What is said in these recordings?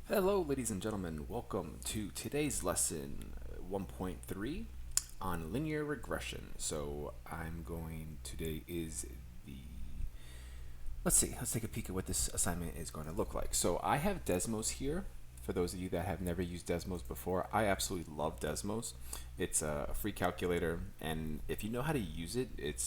Hello, ladies and gentlemen. Welcome to today's lesson 1.3 on linear regression. So today is the, let's take a peek at what this assignment is going to look like. So I have Desmos here. For those of you that have never used Desmos before, I absolutely love Desmos. It's a free calculator, and if you know how to use it, it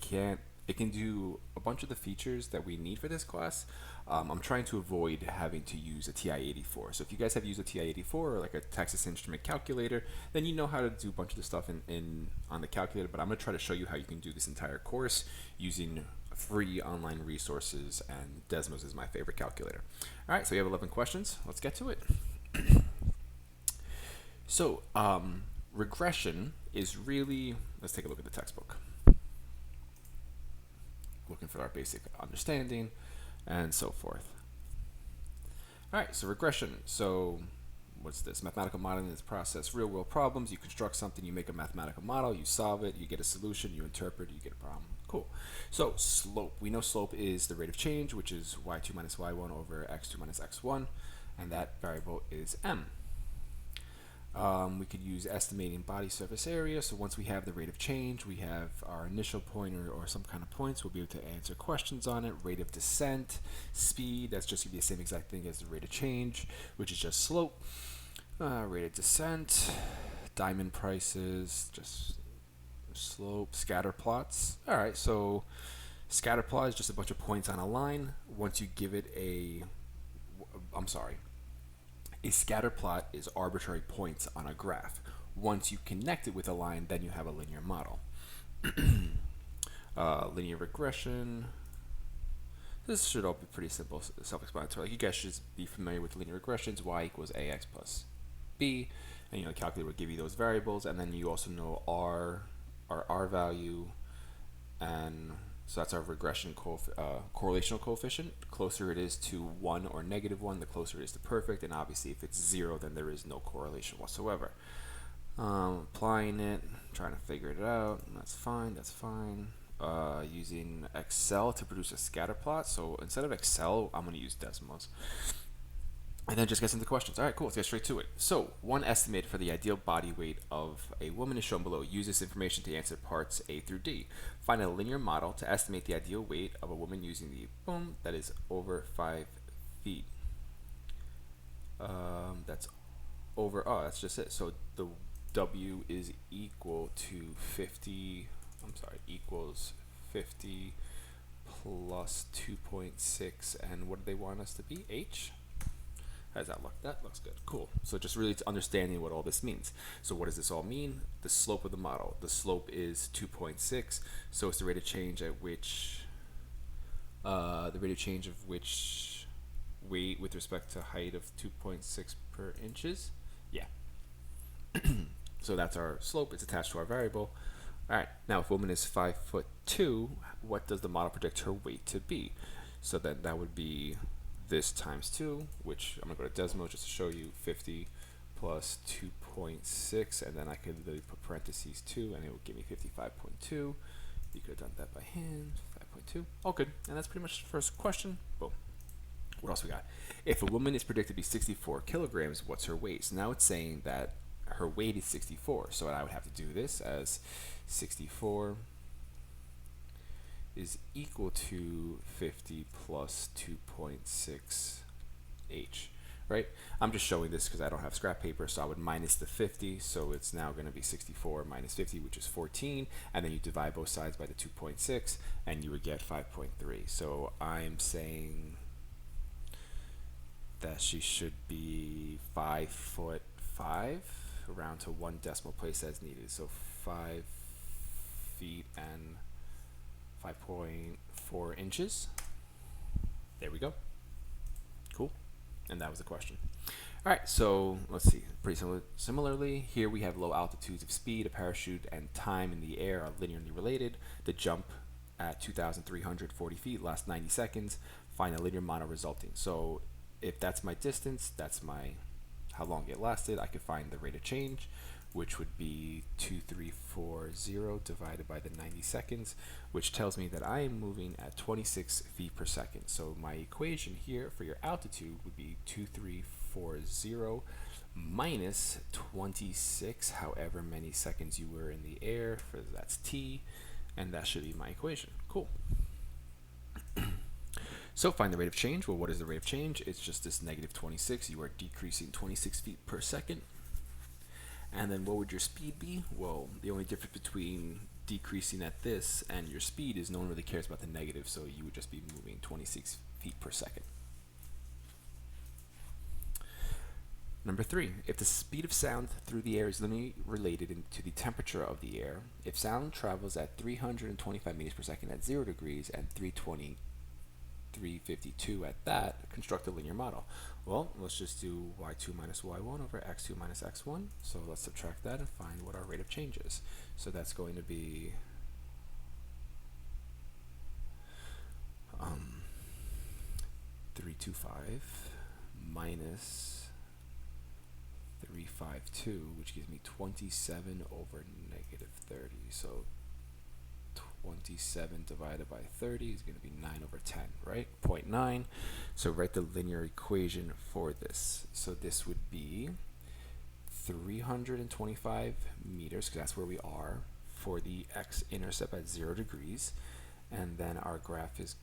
can it can do a bunch of the features that we need for this class. I'm trying to avoid having to use a TI-84. So if you guys have used a TI-84 or like a Texas Instrument calculator, then you know how to do a bunch of the stuff on the calculator. But I'm going to try to show you how you can do this entire course using free online resources, and Desmos is my favorite calculator. All right, so we have 11 questions. Let's get to it. So regression is really, let's take a look at the textbook. Looking for our basic understanding and so forth. All right, so regression. So what's this? Mathematical modeling is process real world problems. You construct something, you make a mathematical model, you solve it, you get a solution, you interpret, you get a problem. Cool. So slope. We know slope is the rate of change, which is y2 minus y1 over x2 minus x1, and that variable is m. We could use estimating body surface area. So once we have the rate of change, we have our initial point or some kind of points. We'll be able to answer questions on it. Rate of descent, speed, that's just going to be the same exact thing as the rate of change, which is just slope. Rate of descent, diamond prices, just slope, scatter plots. All right, so scatter plot is just a bunch of points on a line. Once you give it a scatter plot is arbitrary points on a graph. Once you connect it with a line, then you have a linear model. Linear regression. This should all be pretty simple, self-explanatory. Like you guys should be familiar with linear regressions. Y equals ax plus b, and the calculator will give you those variables, and then you also know our value, and so that's our regression correlational coefficient. The closer it is to 1 or -1, the closer it is to perfect, and obviously if it's 0, then there is no correlation whatsoever. Applying it, trying to figure it out, that's fine. Using Excel to produce a scatter plot. So instead of Excel, I'm going to use Desmos. And then just get into questions. All right, cool. Let's get straight to it. So one estimate for the ideal body weight of a woman is shown below. Use this information to answer parts A through D. Find a linear model to estimate the ideal weight of a woman using the that is over 5 feet. That's just it. So the W is equals 50 plus 2.6, and what do they want us to be? H? How does that look? That looks good. Cool. So just really understanding what all this means. So what does this all mean? The slope of the model. The slope is 2.6. So it's the rate of change at which weight with respect to height of 2.6 per inches. Yeah. So that's our slope. It's attached to our variable. All right. Now, if a woman is 5'2", what does the model predict her weight to be? So then that would be this times 2, which I'm going to go to Desmos just to show you 50 plus 2.6, and then I could literally put parentheses 2, and it will give me 55.2. You could have done that by hand, 5.2. All good. And that's pretty much the first question. Boom. What else we got? If a woman is predicted to be 64 kilograms, what's her weight? So now it's saying that her weight is 64. So I would have to do this as 64 is equal to 50 plus 2.6 h, right? I'm just showing this because I don't have scrap paper, so I would minus the 50, so it's now going to be 64 minus 50, which is 14, and then you divide both sides by the 2.6, and you would get 5.3. So I'm saying that she should be 5'5", around to 1 decimal place as needed. So 5 feet and 5.4 inches. There we go. Cool. And that was the question. All right, so let's see. Pretty similarly, here we have low altitudes of speed. A parachute and time in the air are linearly related. The jump at 2,340 feet lasts 90 seconds. Find a linear model resulting. So if that's my distance, that's my how long it lasted. I could find the rate of change, which would be 2340 divided by the 90 seconds, which tells me that I am moving at 26 feet per second. So my equation here for your altitude would be 2340 minus 26, however many seconds you were in the air, for that's t, and that should be my equation. Cool. So find the rate of change. Well, what is the rate of change? It's just this negative 26. You are decreasing 26 feet per second. And then what would your speed be? Well, the only difference between decreasing at this and your speed is no one really cares about the negative, so you would just be moving 26 feet per second. Number 3, if the speed of sound through the air is linearly related to the temperature of the air, if sound travels at 325 meters per second at 0 degrees and 352 at that, construct a linear model. Well, let's just do y2 minus y1 over x2 minus x1. So let's subtract that and find what our rate of change is. So that's going to be 325 minus 352, which gives me 27 over negative 30. So 27 divided by 30 is going to be 9 over 10, right? 0.9. So write the linear equation for this. So this would be 325 meters, because that's where we are, for the x-intercept at 0 degrees. And then our graph is,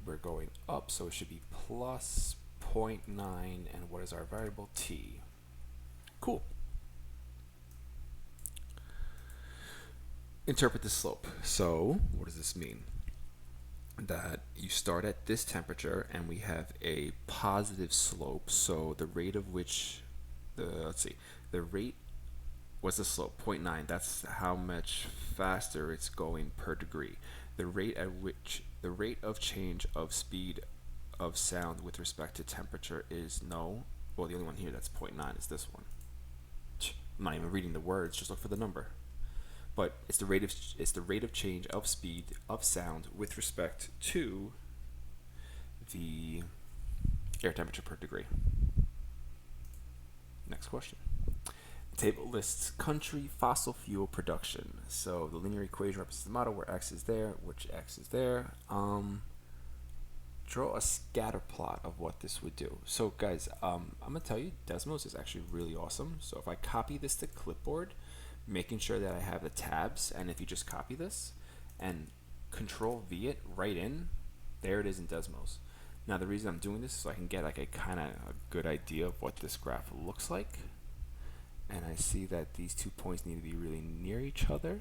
we're going up, so it should be plus 0.9. And what is our variable? T. Cool. Interpret the slope. So what does this mean? That you start at this temperature and we have a positive slope. So the rate of which the rate was the slope, 0.9. That's how much faster it's going per degree. The rate of change of speed of sound with respect to temperature is no. Well, the only one here that's 0.9 is this one. I'm not even reading the words, just look for the number. But it's the rate of change of speed of sound with respect to the air temperature per degree. Next question. The table lists country fossil fuel production. So the linear equation represents the model where x is there, which x is there. Draw a scatter plot of what this would do. So guys, I'm gonna tell you, Desmos is actually really awesome. So if I copy this to clipboard, making sure that I have the tabs, and if you just copy this and Control V it right in, there it is in Desmos. Now the reason I'm doing this is so I can get like a good idea of what this graph looks like. And I see that these 2 points need to be really near each other.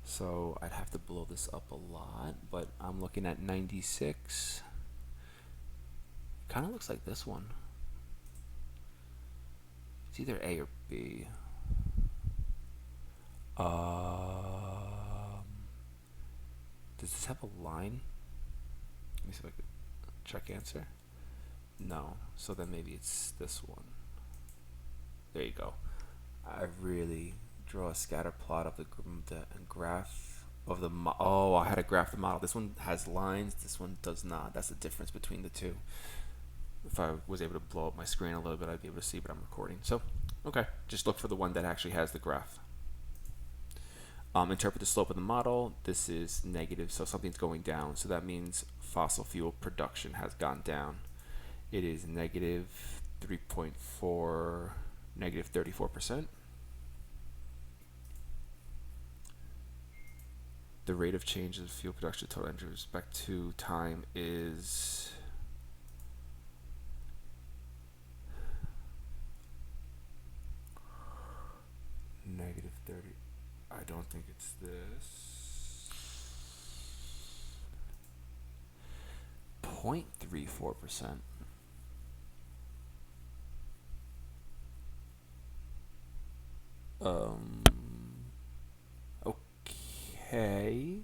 So I'd have to blow this up a lot, but I'm looking at 96. Kind of looks like this one. It's either A or B. Does this have a line? Let me see if I could check answer. No, so then maybe it's this one. There you go. I really draw a scatter plot of the graph of the oh, I had a graph the model. This one has lines, this one does not. That's the difference between the two. If I was able to blow up my screen a little bit, I'd be able to see, but I'm recording. So, okay, just look for the one that actually has the graph. Interpret the slope of the model. This is negative, so something's going down. So that means fossil fuel production has gone down. It is negative 3.4, negative 34%. The rate of change of fuel production total energy with respect to time is negative 30. I don't think it's this. 0.34%. Okay.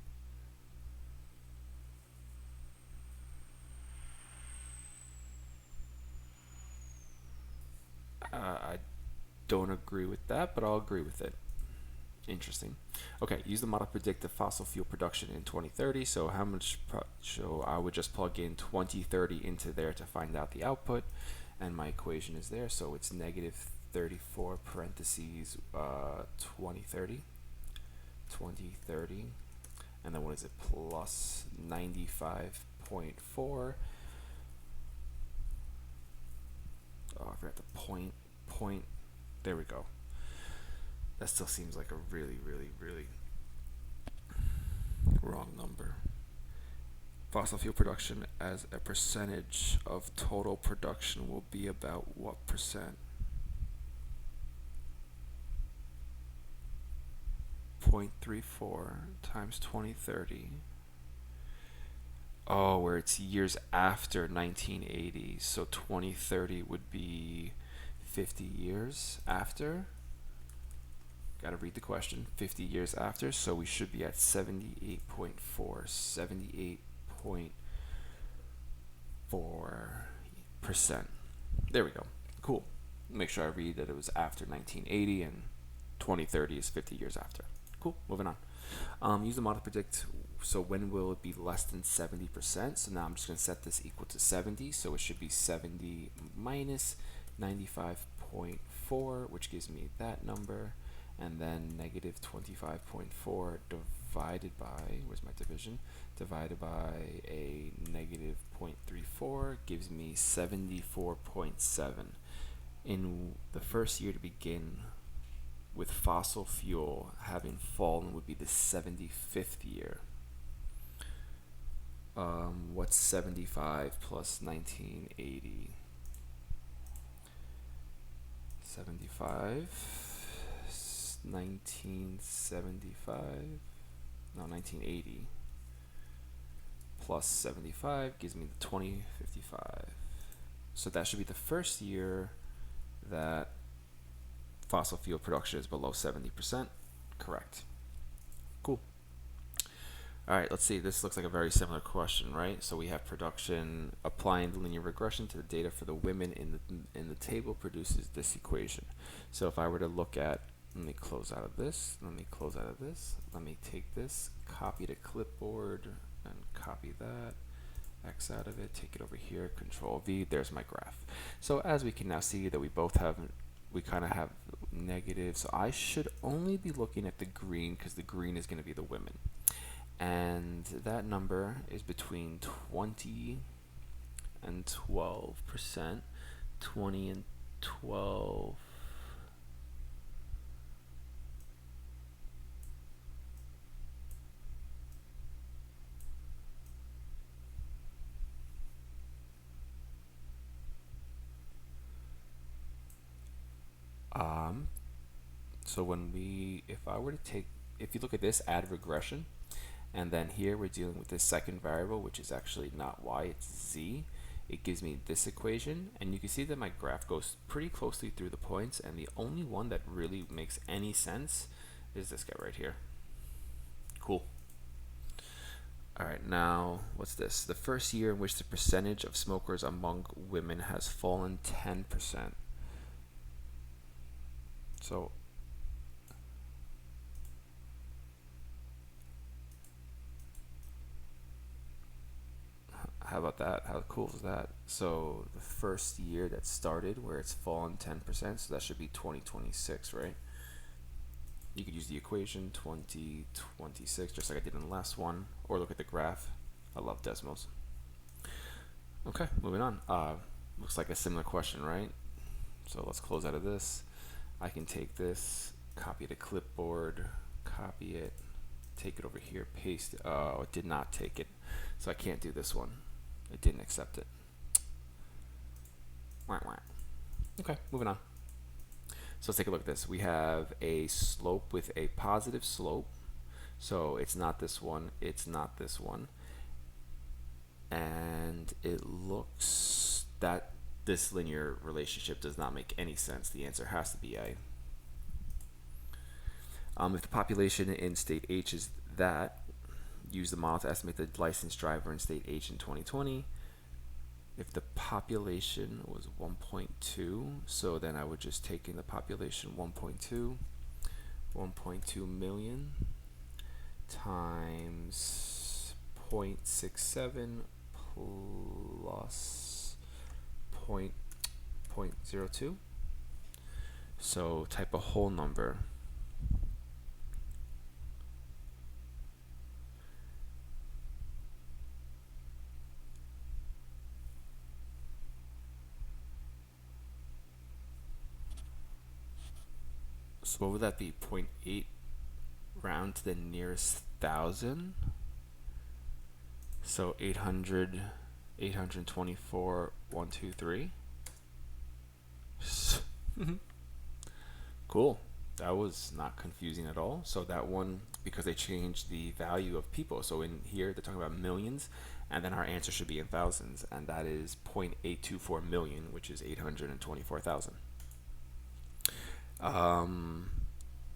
I don't agree with that, but I'll agree with it. Interesting. Okay, use the model to predict the fossil fuel production in 2030. So how much? So I would just plug in 2030 into there to find out the output, and my equation is there. So it's negative 34 parentheses 2030, and then what is it, plus 95.4. Oh, I forgot the point. There we go. That still seems like a really wrong number. Fossil fuel production as a percentage of total production will be about what percent? 0.34 times 2030. Oh, where it's years after 1980. So 2030 would be 50 years after. Gotta read the question. 50 years after. So we should be at 78.4. 78.4%. There we go. Cool. Make sure I read that it was after 1980 and 2030 is 50 years after. Cool. Moving on. Use the model to predict. So when will it be less than 70%? So now I'm just going to set this equal to 70. So it should be 70 minus 95.4, which gives me that number. And then negative 25.4 divided by, where's my division? Divided by a negative 0.34 gives me 74.7. In the first year to begin with fossil fuel having fallen would be the 75th year. What's 75 plus 1980? 1980 plus 75 gives me the 2055. So that should be the first year that fossil fuel production is below 70%. Correct. Cool. All right, let's see. This looks like a very similar question, right? So we have production. Applying the linear regression to the data for the women in the table produces this equation. So if I were to look at, let me close out of this. Let me take this, copy to clipboard, and copy that. X out of it, take it over here, Control V. There's my graph. So as we can now see that we kind of have negative. So I should only be looking at the green because the green is going to be the women. And that number is between 20 and 12%. 20 and 12. So if you look at this, add regression, and then here we're dealing with this second variable, which is actually not y, it's z. It gives me this equation, and you can see that my graph goes pretty closely through the points, and the only one that really makes any sense is this guy right here. Cool. All right, now what's this? The first year in which the percentage of smokers among women has fallen 10%. So how about that? How cool is that? So the first year that started where it's fallen 10%, so that should be 2026, right? You could use the equation 2026 just like I did in the last one, or look at the graph. I love decimals. Okay, moving on. Looks like a similar question, right? So let's close out of this. I can take this, copy to clipboard, copy it, take it over here, paste it. Oh, it did not take it, so I can't do this one. It didn't accept it. Okay, moving on. So let's take a look at this. We have a slope with a positive slope. So it's not this one, it's not this one. And it looks that this linear relationship does not make any sense. The answer has to be A. If the population in state H is that, use the model to estimate the licensed driver in state H in 2020. If the population was 1.2, so then I would just take in the population 1.2 million times 0.67 plus 0.02. So type a whole number. So what would that be? 0.8 round to the nearest thousand. So 800, 824, 1, 2, 3. Cool. That was not confusing at all. So that one, because they changed the value of people. So in here, they're talking about millions, and then our answer should be in thousands, and that is 0.824 million, which is 824,000.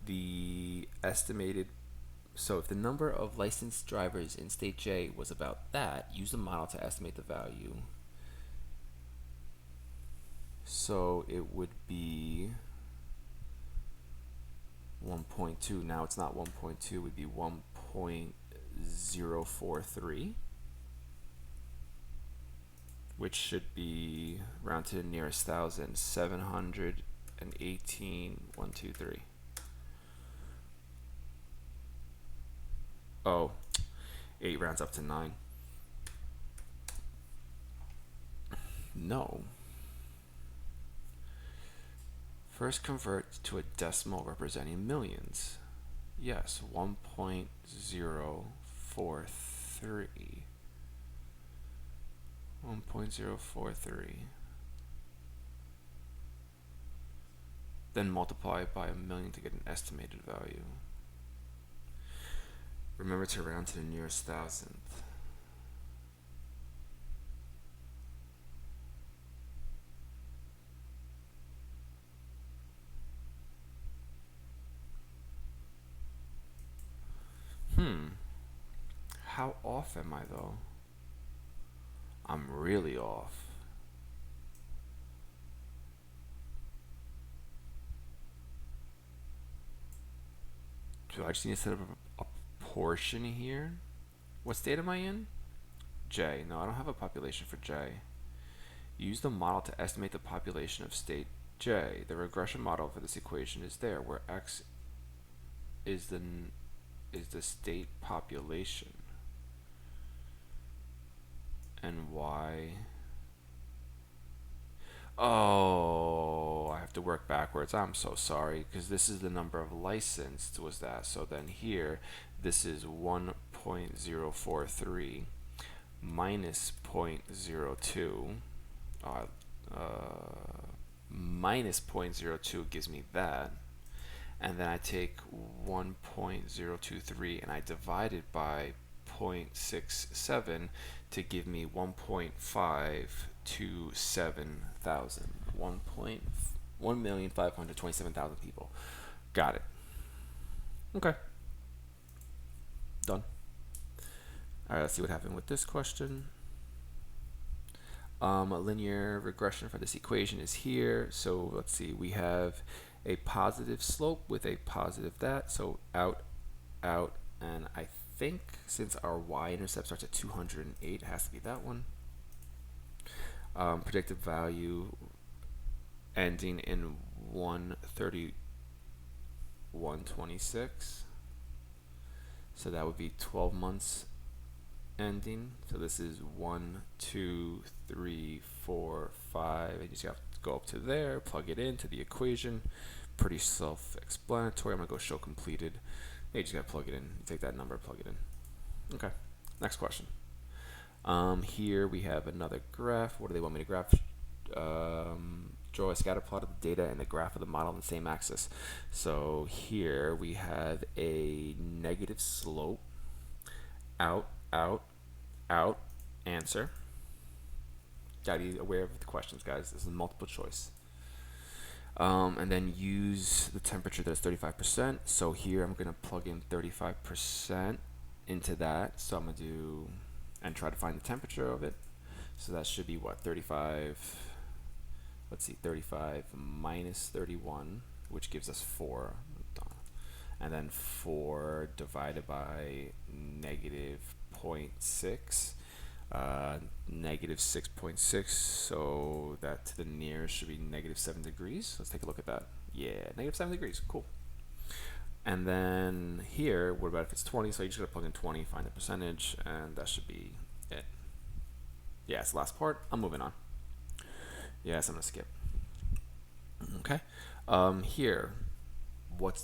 The estimated, so if the number of licensed drivers in state J was about that, use the model to estimate the value. So it would be 1.2. Now it's not 1.2, it would be 1.043, which should be round to the nearest thousand, 718, 1, 2, 3. Oh, 8 rounds up to 9. No. First convert to a decimal representing millions. Yes, 1.043. 1.043. Then multiply it by a million to get an estimated value. Remember to round to the nearest thousandth. How off am I though? I'm really off. Do I just need to set up a portion here? What state am I in? J. No, I don't have a population for J. Use the model to estimate the population of state J. The regression model for this equation is there, where X is the state population and Y. Oh, I have to work backwards. I'm so sorry, because this is the number of licensed was that. So then here, this is 1.043 minus 0.02. Minus 0.02 gives me that. And then I take 1.023 and I divide it by 0.67 to give me 1.527,000. 1,527,000 people. Got it. Okay. Done. All right, let's see what happened with this question. Linear regression for this equation is here. So let's see, we have a positive slope with a positive that. So out, out, and I think since our y-intercept starts at 208, it has to be that one. Predicted value ending in 131.26. So that would be 12 months ending. So this is 1, 2, 3, 4, 5. I just have to go up to there, plug it into the equation. Pretty self-explanatory. I'm gonna go show completed. You just gotta plug it in. You take that number, plug it in. Okay. Next question. Here we have another graph. What do they want me to graph? Draw a scatter plot of the data and the graph of the model on the same axis. So here we have a negative slope. Out, out, out, answer. Gotta be aware of the questions, guys. This is multiple choice. And then use the temperature that's 35%. So here I'm gonna plug in 35% into that. So I'm gonna do and try to find the temperature of it. So that should be what, 35, let's see, 35 minus 31, which gives us 4. And then 4 divided by negative 0.6, negative 6.6, so that to the nearest should be negative 7 degrees. Let's take a look at that. Yeah, negative 7 degrees. Cool. And then here, what about if it's 20? So you just gotta plug in 20, find the percentage, and that should be it. Yeah, it's the last part. I'm moving on. Yes, I'm gonna skip. Okay. Here, what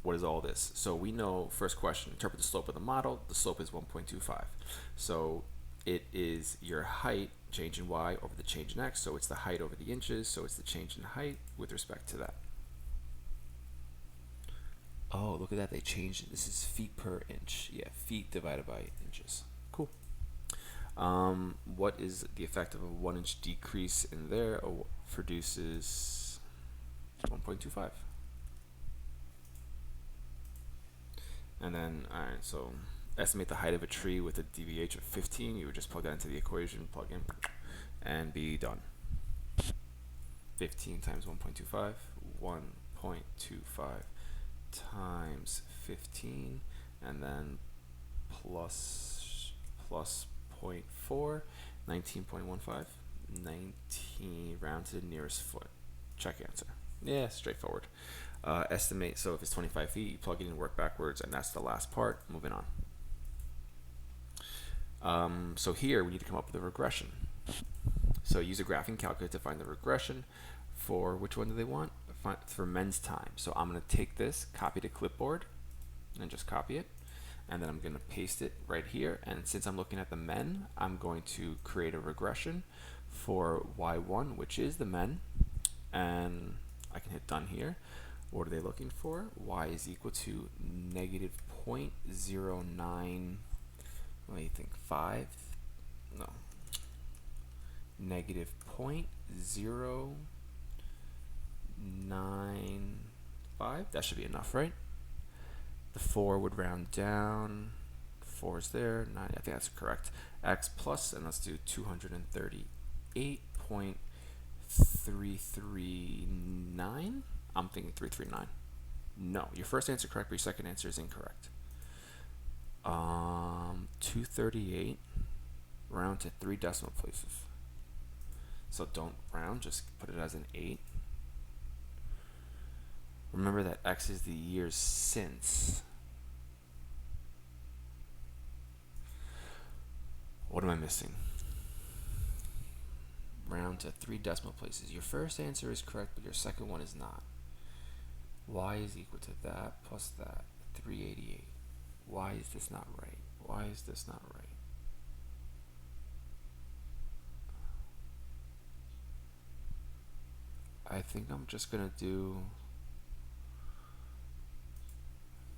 is all this? So we know, first question, interpret the slope of the model. The slope is 1.25. So it is your height, change in y over the change in x. So it's the height over the inches. So it's the change in height with respect to that. Oh, look at that. They changed it. This is feet per inch. Yeah, feet divided by inches. Cool. What is the effect of a 1 inch decrease in there? Oh, produces 1.25. And then, all right, so estimate the height of a tree with a DVH of 15. You would just plug that into the equation, plug in, and be done. 15 times 1.25, 1.25 times 15, and then plus 0.4, 19.15, 19 round to the nearest foot. Check answer. Yeah, straightforward. Estimate, so if it's 25 feet, you plug it in, work backwards, and that's the last part. Moving on. So here we need to come up with a regression. So use a graphing calculator to find the regression for which one do they want? For men's time. So I'm going to take this, copy to clipboard, and just copy it. And then I'm going to paste it right here. And since I'm looking at the men, I'm going to create a regression for Y1, which is the men. And I can hit done here. What are they looking for? Y is equal to negative 0.09, what do you think, 5? No. Negative 0.095. That should be enough, right? The 4 would round down. 4 is there. 9, I think that's correct. X plus, and let's do 238.339. I'm thinking 339. No, your first answer correct, but your second answer is incorrect. 238 round to 3 decimal places. So don't round, just put it as an 8. Remember that X is the years since. What am I missing? Round to 3 decimal places. Your first answer is correct, but your second one is not. Y is equal to that plus that, 388. Why is this not right? Why is this not right? I think I'm just gonna do,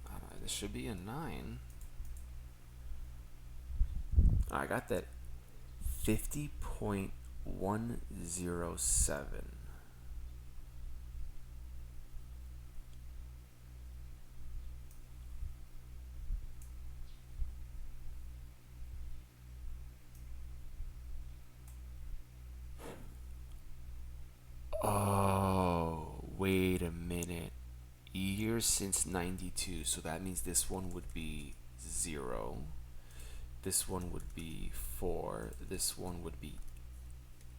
I don't know, this should be a 9. I got that 50.107. Oh, wait a minute. Years since 92, so that means this one would be 0. This one would be 4. This one would be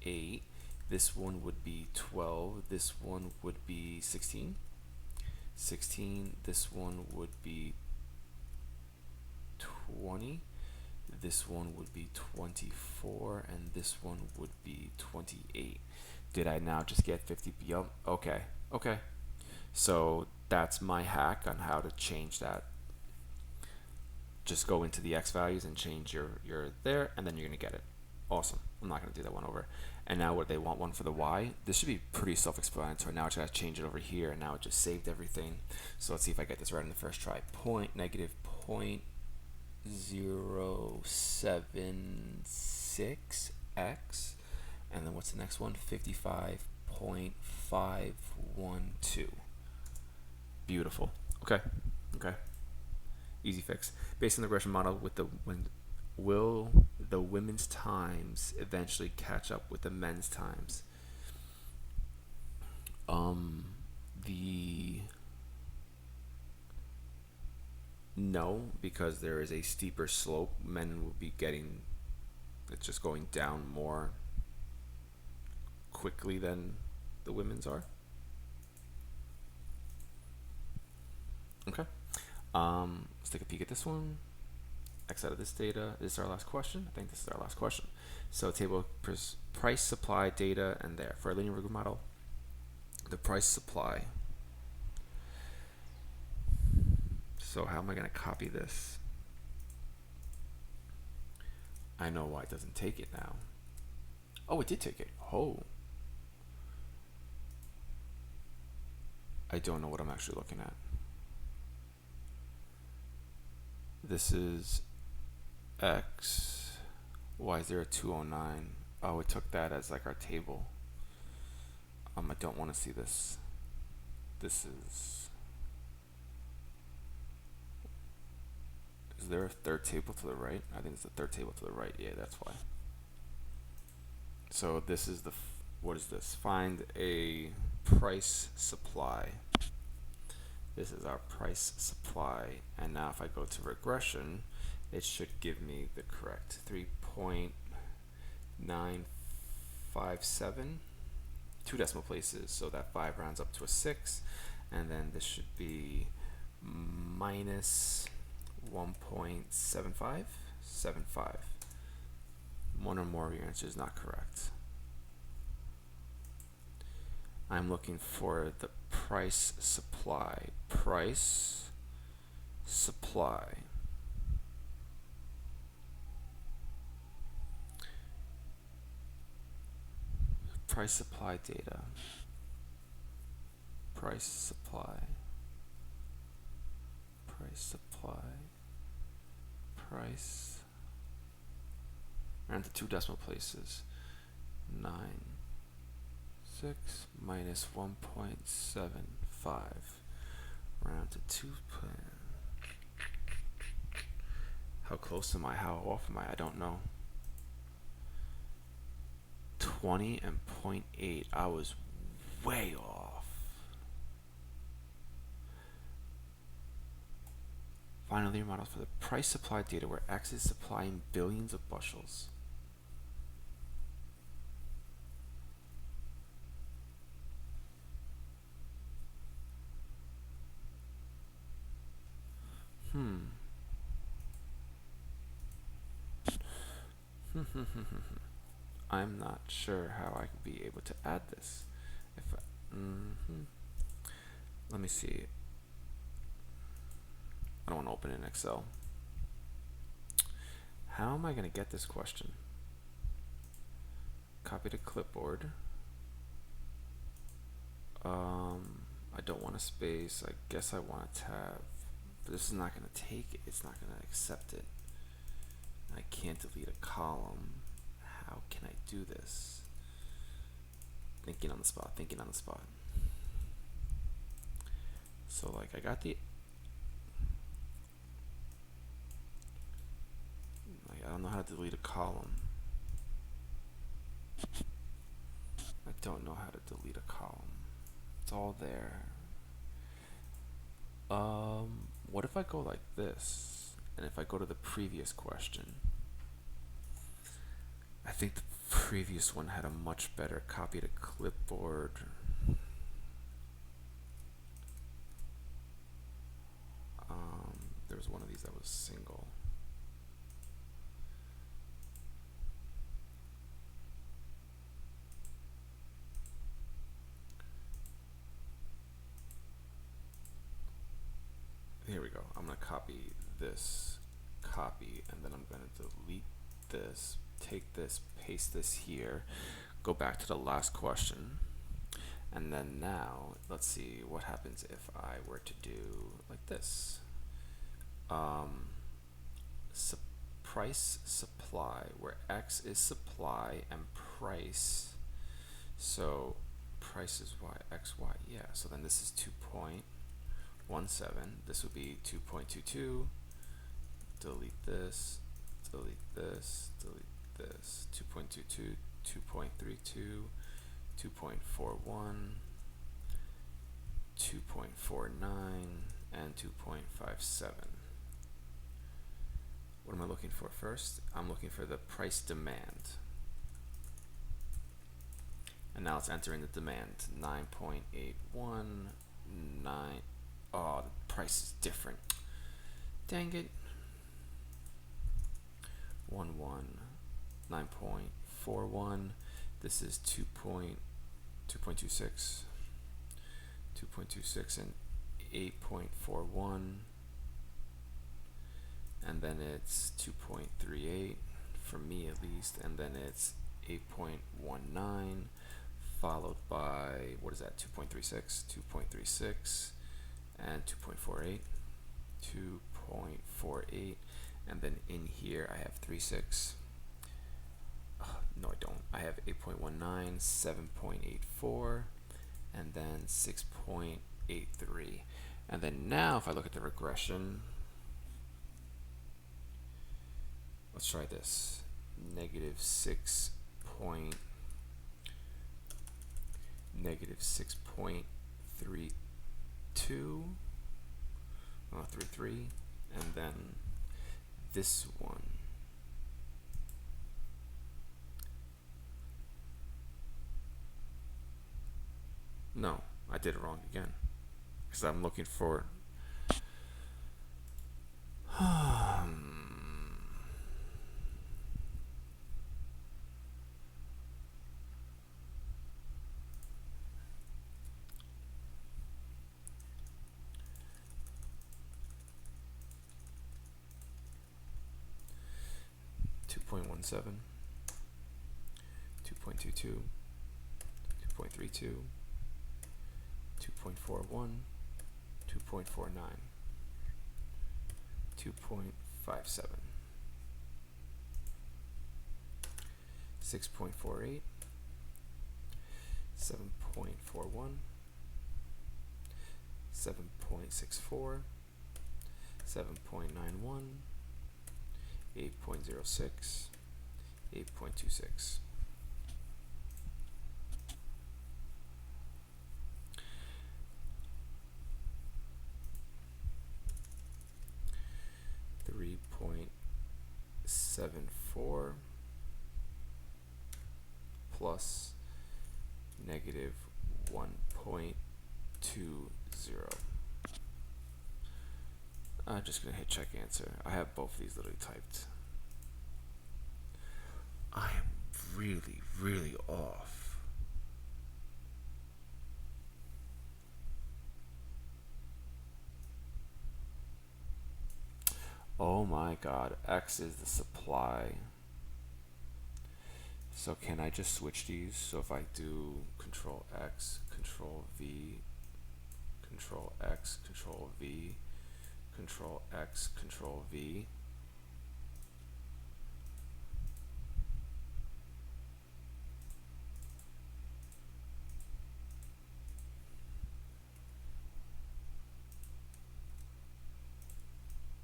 8. This one would be 12. This one would be 16. 16. This one would be 20. This one would be 24. And this one would be 28. Did I now just get 50? Yup. Okay. Okay. So that's my hack on how to change that. Just go into the X values and change your there, and then you're going to get it. Awesome. I'm not going to do that one over. And now what they want one for the Y. This should be pretty self-explanatory. Now I just got to change it over here, and now it just saved everything. So let's see if I get this right in the first try. Negative 0.076x. And then what's the next one? 55.512. Beautiful. Okay. Okay. Easy fix. Based on the regression model, will the women's times eventually catch up with the men's times? No, because there is a steeper slope. Men will be getting, it's just going down more quickly than the women's are. Okay. Let's take a peek at this one. X out of this data. This is our last question. I think this is our last question. So table price, supply, data, and there. For a linear regression model, the price supply. So how am I going to copy this? I know why it doesn't take it now. Oh, it did take it. Oh. I don't know what I'm actually looking at. This is X. Why is there a 209? Oh, it took that as like our table. I don't want to see this. This is there a third table to the right? I think it's the third table to the right. Yeah, that's why. So this is the, what is this? Find a price supply. This is our price supply. And now if I go to regression, it should give me the correct 3.957, 2 decimal places. So that 5 rounds up to a 6. And then this should be minus 1.75, 75. One or more of your answer is not correct. I'm looking for the price supply. Price supply. Price supply data. Price supply. Price supply. Price. And the 2 decimal places. 9, 6 minus 1.75. Round to 2. How close am I? How off am I? I don't know. 20 and 0.8. I was way off. Finally, your models for the price supply data where X is supplying billions of bushels. I'm not sure how I could be able to add this. If I, let me see. I don't want to open it in Excel. How am I going to get this question? Copy to clipboard. I don't want a space. I guess I want a tab. But this is not going to take it. It's not going to accept it. I can't delete a column. How can I do this? Thinking on the spot, thinking on the spot. So like I got the, like I don't know how to delete a column. I don't know how to delete a column. It's all there. What if I go like this? And if I go to the previous question, I think the previous one had a much better copy to clipboard. There was one of these that was single. Here we go. I'm going to copy this, copy, and then I'm going to delete this, take this, paste this here, go back to the last question, and then now let's see what happens if I were to do like this. Price supply, where X is supply and price, so price is Y, X, Y, yeah, so then this is 2.17, this would be 2.22, delete this, delete this, delete this, 2.22, 2.32, 2.41, 2.49, and 2.57. What am I looking for first? I'm looking for the price demand. And now it's entering the demand, 9.81, 9, oh, the price is different. Dang it. 1, 1, 9.41. This is 2.26, 2.26 and 8.41. And then it's 2.38 for me at least, and then it's 8.19, followed by, what is that, 2.36, 2.36, and 2.48, 2.48, and then in here I have 3.6. No, I don't. I have 8.19, 7.84, and then 6.83. And then now if I look at the regression, let's try this. Negative 6.32, 33, and then this one. No, I did it wrong again, because I'm looking for 2.17, 2.22, 2.32, 2.41, 2.49, 2.57, 6.48, 7.41, 7.64, 7.91, 8.06, 8.26. .74 plus negative 1.20. I'm just gonna hit check answer. I have both of these literally typed. I am really off. Oh my god, X is the supply. So can I just switch these? So if I do Control X, Control V, Control X, Control V, Control X, Control V.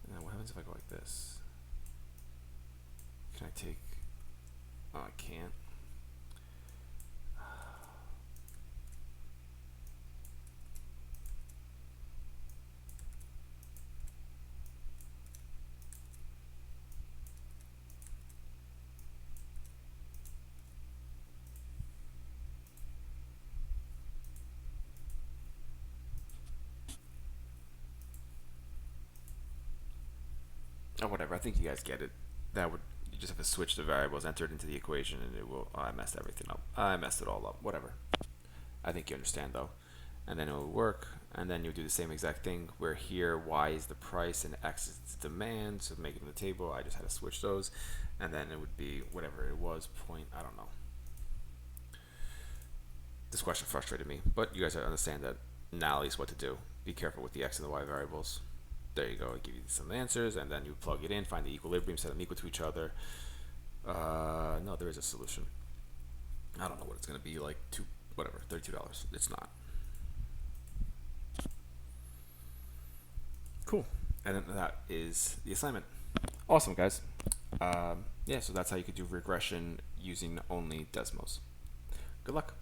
And then what happens if I go like this? Can I take, oh, I can't. Oh, whatever. I think you guys get it. That would, you just have to switch the variables entered into the equation, and it will. Oh, I messed everything up. I messed it all up. Whatever. I think you understand though. And then it will work. And then you'll do the same exact thing where here Y is the price and X is the demand. So make it in the table. I just had to switch those, and then it would be whatever it was. Point. I don't know. This question frustrated me, but you guys understand that now at least what to do. Be careful with the X and the Y variables. There you go. I give you some answers, and then you plug it in, find the equilibrium, set them equal to each other. No, there is a solution. I don't know what it's going to be, like whatever, $32. It's not. Cool. And then that is the assignment. Awesome, guys. Yeah, so that's how you could do regression using only Desmos. Good luck.